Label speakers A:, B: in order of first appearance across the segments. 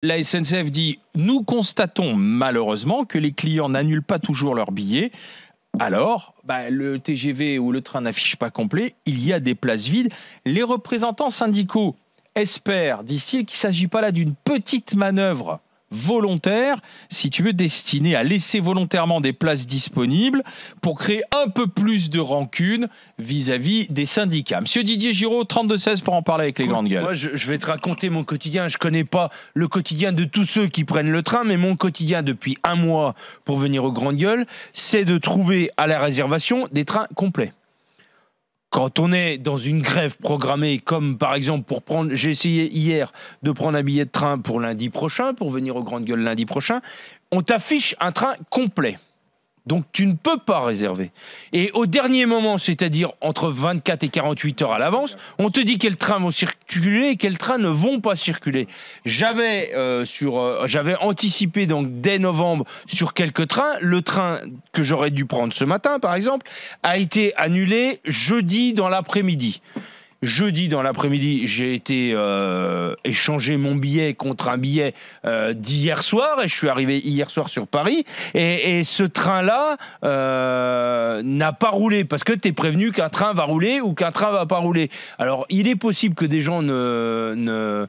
A: La SNCF dit « Nous constatons malheureusement que les clients n'annulent pas toujours leurs billets. Alors, le TGV ou le train n'affiche pas complet, il y a des places vides. Les représentants syndicaux espèrent, disent-ils, qu'il ne s'agit pas là d'une petite manœuvre volontaire, si tu veux, destinée à laisser volontairement des places disponibles pour créer un peu plus de rancune vis-à-vis des syndicats. Monsieur Didier Giraud, 32-16 pour en parler avec les grandes gueules.
B: Moi, je vais te raconter mon quotidien. Je ne connais pas le quotidien de tous ceux qui prennent le train, mais mon quotidien depuis un mois pour venir aux grandes gueules, c'est de trouver à la réservation des trains complets. Quand on est dans une grève programmée, comme par exemple pour prendre, j'ai essayé hier de prendre un billet de train pour lundi prochain, pour venir aux grandes gueules lundi prochain, on t'affiche un train complet. Donc tu ne peux pas réserver. Et au dernier moment, c'est-à-dire entre 24 et 48 heures à l'avance, on te dit quels trains vont circuler et quels trains ne vont pas circuler. J'avais anticipé donc dès novembre sur quelques trains. Le train que j'aurais dû prendre ce matin, par exemple, a été annulé jeudi dans l'après-midi. Jeudi dans l'après-midi, j'ai été échanger mon billet contre un billet d'hier soir et je suis arrivé hier soir sur Paris et ce train-là n'a pas roulé parce que tu es prévenu qu'un train va rouler ou qu'un train va pas rouler. Alors, il est possible que des gens ne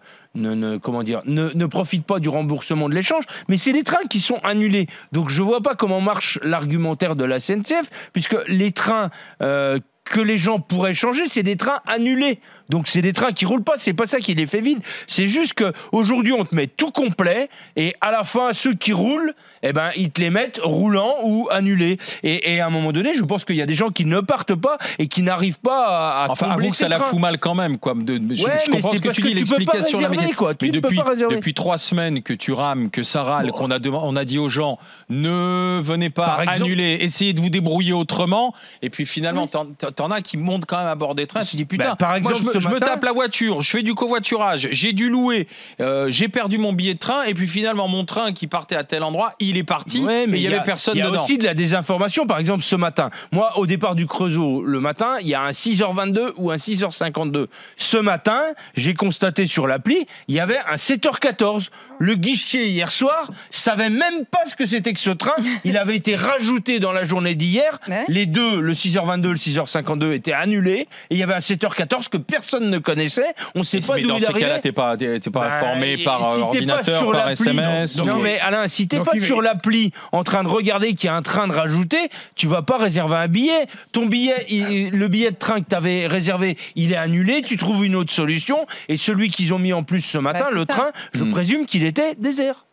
B: profitent pas du remboursement de l'échange, mais c'est les trains qui sont annulés. Donc, je vois pas comment marche l'argumentaire de la SNCF puisque les trains que les gens pourraient changer, c'est des trains annulés. Donc c'est des trains qui roulent pas, c'est pas ça qui les fait vides. C'est juste qu'aujourd'hui on te met tout complet et à la fin ceux qui roulent, ils te les mettent roulants ou annulés. Et à un moment donné, je pense qu'il y a des gens qui ne partent pas et qui n'arrivent pas à combler
A: avoue que ça la fout mal quand même quoi. Je comprends ce que tu dis, l'explication de la médiation. Mais depuis 3 semaines que tu rames, que ça râle, qu'on a dit aux gens ne venez pas annuler, essayez de vous débrouiller autrement. Et puis finalement t'en as qui montent quand même à bord des trains. Tu te dis putain, par exemple, je me tape la voiture, je fais du covoiturage, j'ai dû louer, j'ai perdu mon billet de train et puis finalement mon train qui partait à tel endroit, il est parti, mais il y avait personne dedans.
B: Il y a aussi de la désinformation. Par exemple, ce matin, moi au départ du Creusot, le matin, il y a un 6h22 ou un 6h52. Ce matin, j'ai constaté sur l'appli, il y avait un 7h14. Le guichet hier soir savait même pas ce que c'était que ce train. Il avait été rajouté dans la journée d'hier. Les deux, le 6h22, le 6h52 était annulé et il y avait un 7h14 que personne ne connaissait. On ne sait pas d'où il arrivait.
A: Dans ces cas-là, t'es pas informé par ordinateur, par SMS.
B: Non mais Alain, si t'es pas sur l'appli en train de regarder qu'il y a un train de rajouter, tu vas pas réserver un billet. Ton billet, le billet de train que tu avais réservé, il est annulé. Tu trouves une autre solution et celui qu'ils ont mis en plus ce matin, le train, je présume qu'il était désert.